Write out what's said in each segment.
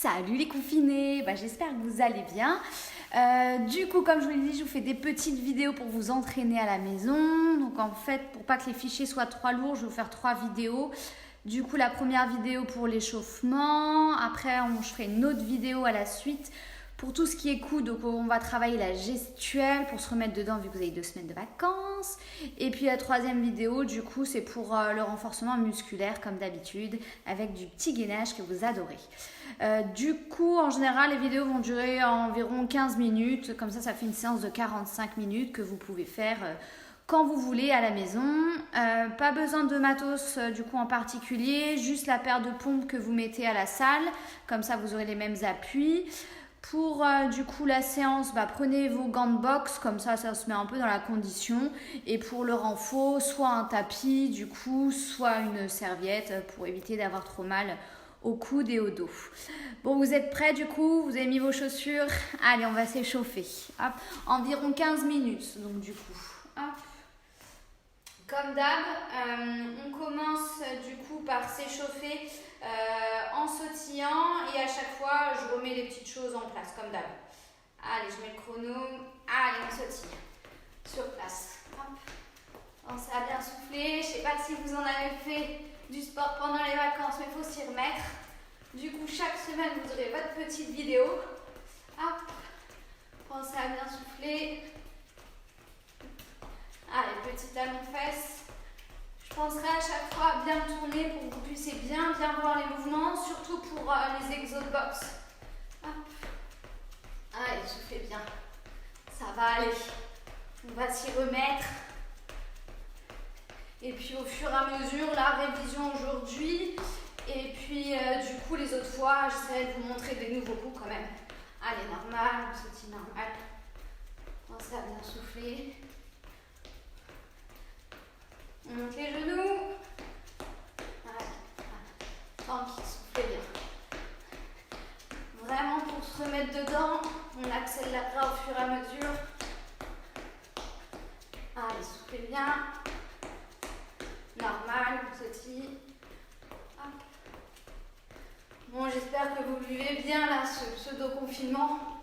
Salut les confinés, j'espère que vous allez bien. Du coup, comme je vous l'ai dit, je vous fais des petites vidéos pour vous entraîner à la maison. Donc en fait, pour pas que les fichiers soient trop lourds, je vais vous faire 3 vidéos. Du coup, la première vidéo pour l'échauffement. Après, je ferai une autre vidéo à la suite pour tout ce qui est coude. Donc on va travailler la gestuelle pour se remettre dedans vu que vous avez 2 semaines de vacances. Et puis la troisième vidéo, du coup, c'est pour le renforcement musculaire comme d'habitude avec du petit gainage que vous adorez. Du coup, en général, les vidéos vont durer environ 15 minutes. Comme ça fait une séance de 45 minutes que vous pouvez faire quand vous voulez à la maison. Pas besoin de matos du coup en particulier, juste la paire de pompes que vous mettez à la salle. Comme ça, vous aurez les mêmes appuis. Pour du coup la séance, prenez vos gants de boxe, comme ça se met un peu dans la condition. Et pour le renfort, soit un tapis du coup, soit une serviette pour éviter d'avoir trop mal au coude et au dos. Bon, vous êtes prêts du coup, vous avez mis vos chaussures. Allez, on va s'échauffer. Hop. Environ 15 minutes, donc du coup. Hop. Comme d'hab, on commence du coup par s'échauffer en sautillant et à chaque fois je remets les petites choses en place comme d'hab. Allez, je mets le chrono. Allez, on sautille sur place. Hop. Pensez à bien souffler. Je ne sais pas si vous en avez fait du sport pendant les vacances, mais il faut s'y remettre. Du coup, chaque semaine, vous aurez votre petite vidéo. Hop. Pensez à bien souffler. Allez, petit talon-fesse. Je penserai à chaque fois à bien tourner pour que vous puissiez bien voir les mouvements, surtout pour les exos de boxe. Hop. Allez, soufflez bien. Ça va aller. On va s'y remettre. Et puis au fur et à mesure, la révision aujourd'hui. Et puis du coup, les autres fois, j'essaierai de vous montrer des nouveaux coups quand même. Allez, normal, on sautille normal. Pensez à bien souffler. On monte les genoux. Allez. Tranquille, soufflez bien. Vraiment, pour se remettre dedans, on accélérera au fur et à mesure. Allez, soufflez bien. Normal, on sautille. Hop. Bon, j'espère que vous vivez bien là, ce pseudo-confinement.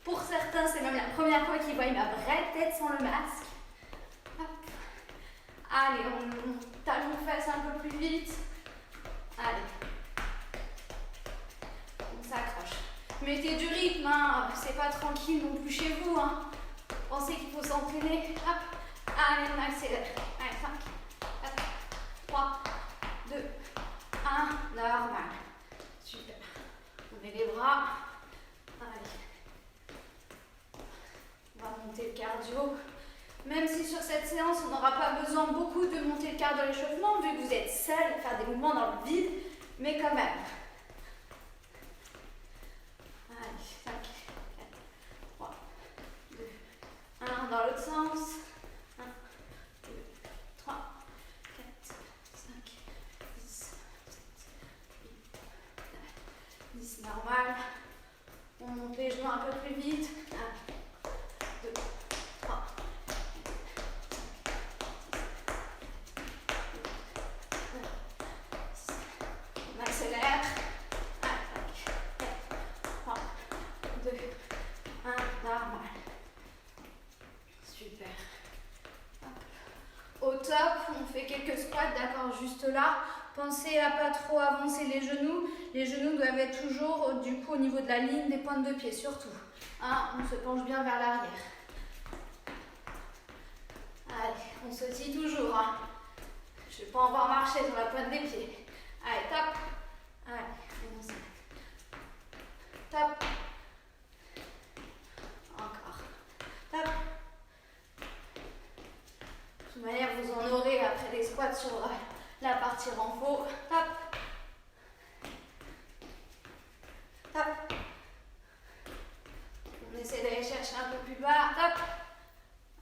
Pour certains, c'est même la première fois qu'ils voient ma vraie tête sans le masque. Hop. Allez, on talon-fesse un peu plus vite. Allez. On s'accroche. Mettez du rythme, hein. C'est pas tranquille non plus chez vous. Hein. Pensez qu'il faut s'entraîner. Hop. Allez, on accélère. Allez, 5, 4, 3, 2, 1. Normal. Super. On met les bras. Allez. On va monter le cardio. Même si sur cette séance, on n'aura pas besoin beaucoup de monter le cardio à l'échauffement, vu que vous êtes seul, faire des mouvements dans le vide, mais quand même. Allez, 5, 4, 3, 2, 1. Dans l'autre sens. 1, 2, 3, 4, 5, 6, 7, 8, 9, 10. Normal. On monte les genoux un peu plus vite. 1, 2, 3. On accélère. 5, 4, 3, 2, 1. Normal. Super. Au top, on fait quelques squats, d'accord, juste là. Pensez à pas trop avancer les genoux. Les genoux doivent être toujours du coup au niveau de la ligne des pointes de pied, surtout. Hein, on se penche bien vers l'arrière. Allez, on sautille toujours. Hein. Je ne vais pas avoir marché sur la pointe des pieds. Allez, top. Allez, on s'arrête. Top. Encore. Top. De toute manière, vous en aurez après les squats sur la partie renfort. Top. Top. On essaie d'aller chercher un peu plus bas. Top.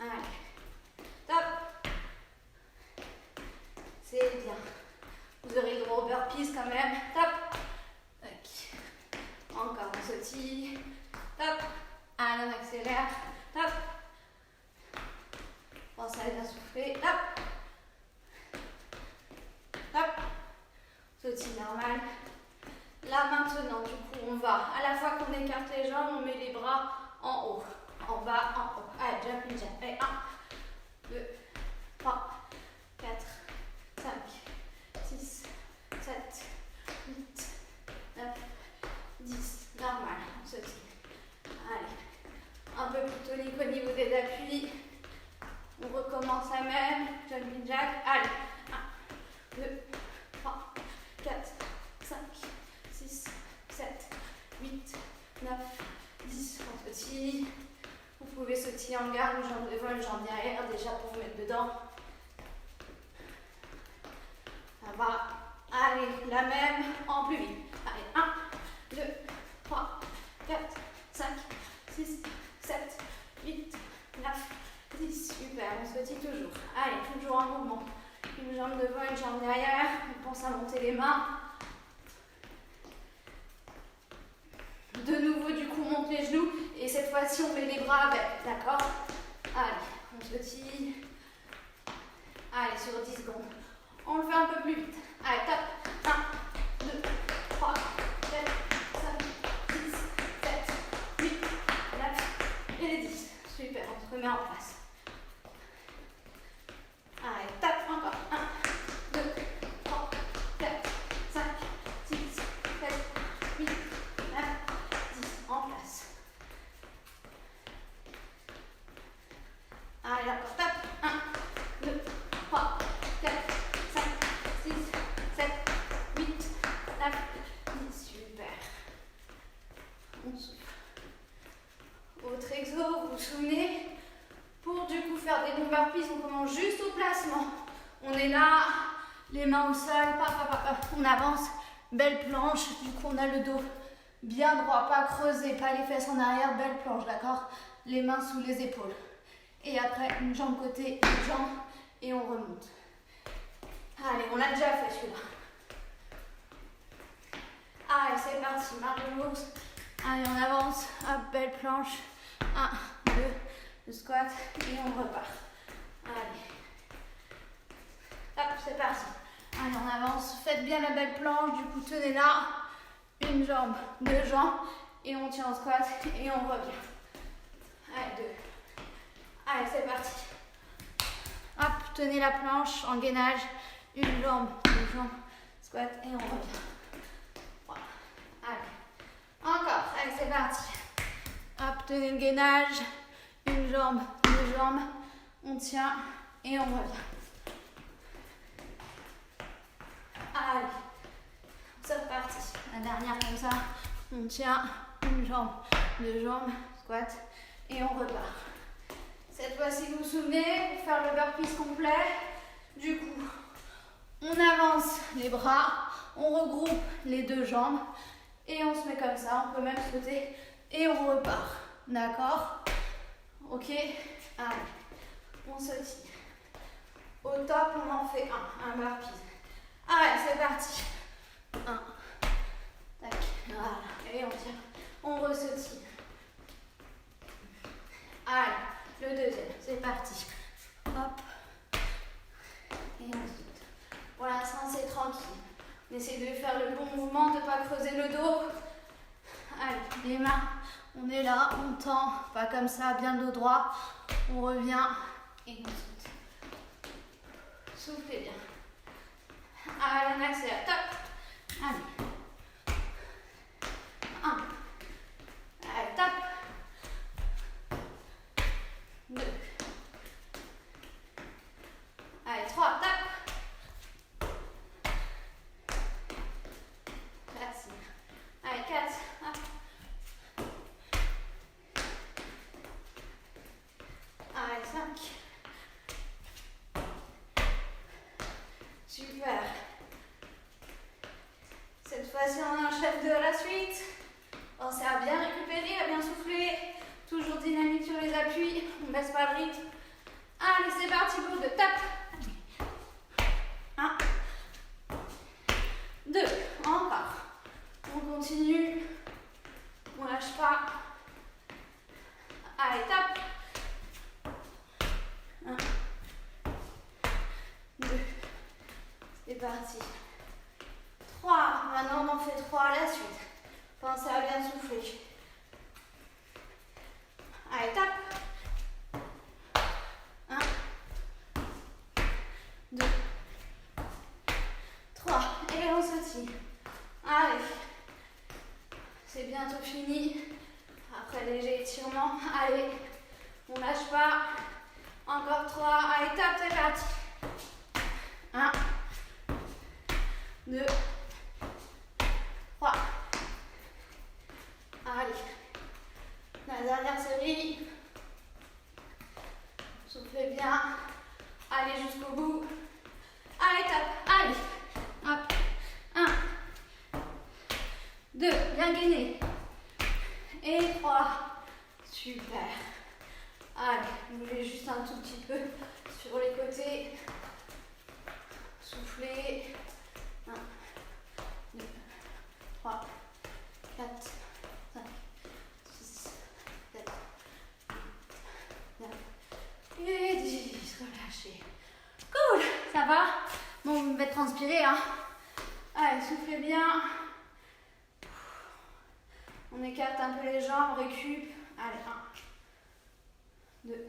Allez. Top. C'est bien. Vous aurez le droit au burpees quand même. Top. Okay. Encore, on sautille. Top. Allez, on accélère. Top. Pensez à bien souffler. Top. Top. Sautille normal. Là maintenant, du coup, on va, à la fois qu'on écarte les jambes, on met les bras en haut, en bas, en haut. Allez, jumping jack. Allez, 1, 2, 3, 4, 5, 6, 7, 8, 9, 10. Normal, on se tire. Allez, un peu plus tonique au niveau des appuis. On recommence la même, jumping jack. Allez, 1, 2, 3, 4, 5, 6, 7, 8, 9, 10. On se tire. Vous pouvez sauter en garde, une jambe devant, une jambe derrière, déjà pour vous mettre dedans. Ça va. Allez, la même, en plus vite. Allez, 1, 2, 3, 4, 5, 6, 7, 8, 9, 10. Super, on se tire toujours. Allez, toujours en mouvement. Une jambe devant, une jambe derrière. On pense à monter les mains. De nouveau, du coup, on monte les genoux. Et cette fois-ci, on met les bras avec. D'accord? Allez, on se tire. Allez, sur 10 secondes. On le fait un peu plus vite. Allez, top. 1, 2, 3, 4, 5, 6, 7, 8, 9 et les 10. Super, on se remet en place. Allez, top. Encore. 1, 2, 3, 4, 5, 6, 7, 8, 9, 10. En place. Allez, encore. Top. 1, 2, 3, 4, 5, 6, 7, 8, 9, 10. Super. On souffle. Autre exo, vous vous souvenez? Pour du coup faire des bons burpees, on commence juste au placement. On est là, les mains au sol, on avance, belle planche. Du coup, on a le dos bien droit, pas creusé, pas les fesses en arrière, belle planche, d'accord? Les mains sous les épaules. Et après, une jambe côté, une jambe, et on remonte. Allez, on l'a déjà fait celui-là. Allez, c'est parti, marche de l'ours. Allez, on avance, hop, belle planche. 1, 2, le squat, et on repart. Allez. Hop, c'est parti. Allez, on avance, faites bien la belle planche, du coup, tenez là. Une jambe, deux jambes, et on tient en squat, et on revient. Allez, 2. Allez, c'est parti. Hop, tenez la planche en gainage. Une jambe, deux jambes, squat et on revient. Voilà. Allez. Encore. Allez, c'est parti. Hop, tenez le gainage. Une jambe, deux jambes. On tient et on revient. Allez. C'est reparti. La dernière comme ça. On tient. Une jambe, deux jambes, squat et on repart. Cette fois-ci, vous vous souvenez, pour faire le burpees complet, du coup, on avance les bras, on regroupe les deux jambes et on se met comme ça. On peut même sauter et on repart. D'accord? Ok? Allez, on se tire. Au top, on en fait un burpees. Allez, c'est parti. 1. Tac. Voilà. Et on tire. On re-se-tire. Allez. Le deuxième, c'est parti. Hop. Et ensuite. Pour l'instant, c'est tranquille. On essaie de faire le bon mouvement, de ne pas creuser le dos. Allez, les mains, on est là, on tend. Pas comme ça, bien dos droit. On revient et ensuite. Soufflez bien. Allez, on accélère. Top. Allez. 1. Allez, top. 2. Allez, 3, tape. Facile. Allez, 4. Hop. Allez, 5. Super. Cette fois-ci, on enchaîne de la suite. Pensez à bien récupérer, à bien souffler. Toujours dynamique sur les appuis, on ne baisse pas le rythme. Allez, c'est parti pour 2, tape. 1, 2, encore. On continue, on ne lâche pas. Allez, tape. 1, 2, c'est parti. 3, maintenant on en fait 3 à la suite. Pensez à bien souffler. Allez, tape. 1, 2, 3. Et on se tire. Allez. C'est bientôt fini. Après léger étirement. Allez. On lâche pas. Encore 3. Allez, tape, c'est parti. 1, 2, 3. Allez. La dernière série. Soufflez bien. Allez jusqu'au bout. Allez, tape. Allez. Hop. 1, 2. Bien gainé. Et 3. Super. Allez, bougez juste un tout petit peu sur les côtés. Soufflez. 1, 2, 3, 4, 5, 6, 7, 8, 9 et 10. Relâchez. Cool, ça va? Bon, vous me faites transpirer, hein. Allez, soufflez bien. On écarte un peu les jambes, récup. Allez, 1, 2.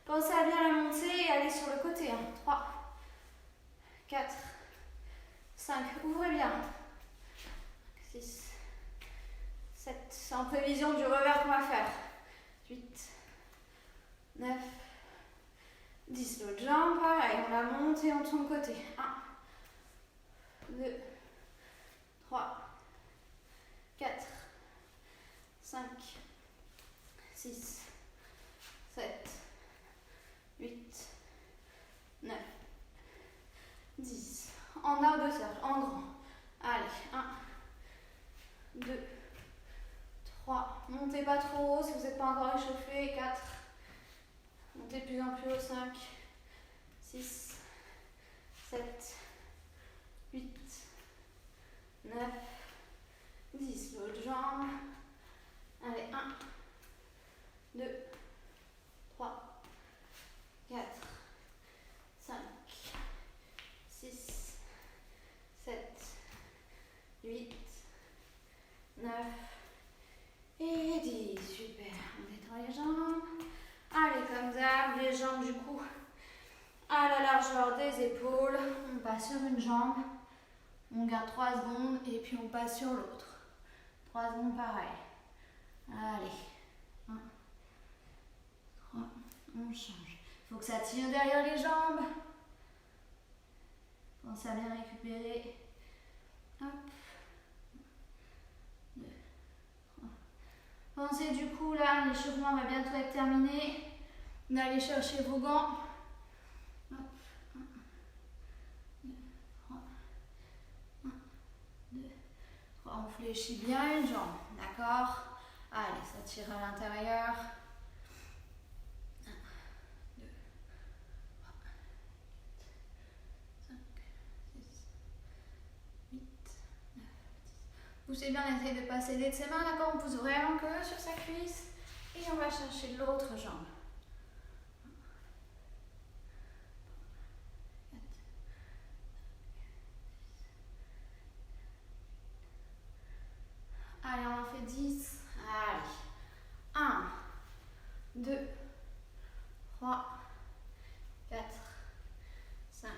Pensez à bien la monter et aller sur le côté. 3, 4, 5. Ouvrez bien. 6, 7. C'est en prévision du revers qu'on va faire. 8, 9, 10. L'autre jambe, pareil. On la monte et on tourne côté. 1, 2, 3, 4, 5, 6, 7, 8, 9, 10. En arc de cercle, en grand. Allez, 1, 2, 3. Montez pas trop haut si vous n'êtes pas encore échauffé. 4. Montez de plus en plus haut. 5, 6, 7, 8, 9, 10. L'autre jambe. Allez, 1, 2, 3, 4, 5, 6, 7, 8, 9 et 10. Super. On détend les jambes. Allez, comme d'hab, les jambes du coup à la largeur des épaules. On passe sur une jambe. On garde 3 secondes et puis on passe sur l'autre. 3 secondes pareil. Allez. 1, 3. On change. Il faut que ça tire derrière les jambes. Pensez à bien récupérer. Hop. 2, 3. Pensez du coup là, l'échauffement va bientôt être terminé. D'aller chercher vos gants. Hop. 1, 2, 3. 1, 2, 3. On fléchit bien une jambe. D'accord? Allez, ça tire à l'intérieur. 1, 2, 3, 4, 5, 6, 8, 9, 10. Poussez bien, essayez de passer les de ses mains, d'accord? On pousse vraiment que sur sa cuisse. Et on va chercher l'autre jambe. 1, 2, 3, 4, 5, 6. Allez, on en fait 10. Allez. 1, 2, 3, 4, 5,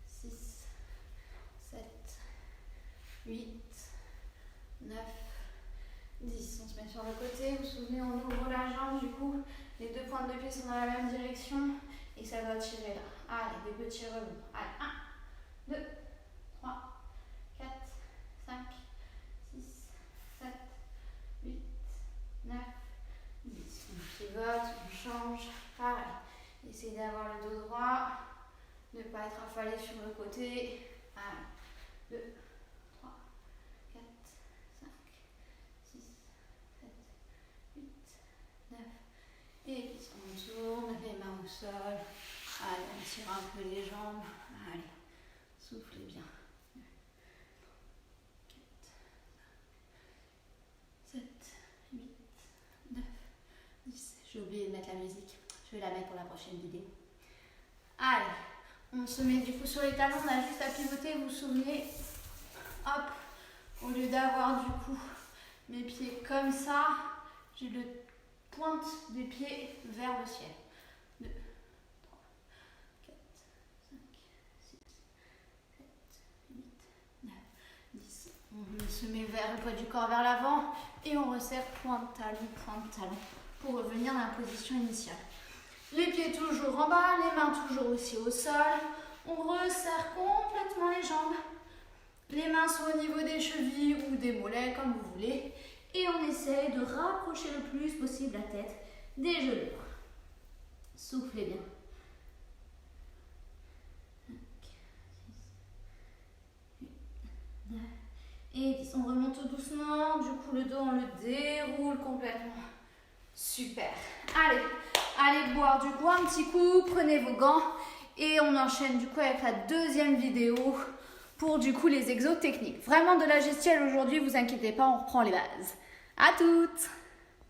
6, 7, 8, 9, 10. On se met sur le côté. Vous vous souvenez, on ouvre la jambe. Du coup, les deux pointes de pied sont dans la même direction. Et ça doit tirer là. Allez, des petits rebonds. Allez, 1, 2, 3, 4, 5, 6, 7, 8, 9, 10. On pivote, on change. Pareil. Essayez d'avoir le dos droit. Ne pas être affalé sur le côté. 1, 2, 3, 4, 5, 6, 7, 8, 9 et 10. On tourne les mains au sol. Allez, on tire un peu les jambes. Allez, soufflez bien. 4, 5, 7, 8, 9, 10. J'ai oublié de mettre la musique. Je vais la mettre pour la prochaine vidéo. Allez, on se met du coup sur les talons. On a juste à pivoter, vous vous souvenez. Hop, Au lieu d'avoir du coup mes pieds comme ça, j'ai le pointe des pieds vers le ciel. 2, 3, 4, 5, 6, 7, 8, 9, 10. On se met vers le poids du corps vers l'avant et on resserre pointe talon pour revenir dans la position initiale. Les pieds toujours en bas, les mains toujours aussi au sol. On resserre complètement les jambes. Les mains sont au niveau des chevilles ou des mollets, comme vous voulez. Et on essaye de rapprocher le plus possible la tête des genoux. Soufflez bien. 5, 6, 8, 9 et 10. On remonte doucement. Du coup, le dos, on le déroule complètement. Super. Allez boire du coup un petit coup. Prenez vos gants. Et on enchaîne du coup avec la deuxième vidéo pour du coup les exos techniques. Vraiment de la gestuelle aujourd'hui, vous inquiétez pas, on reprend les bases. À toutes!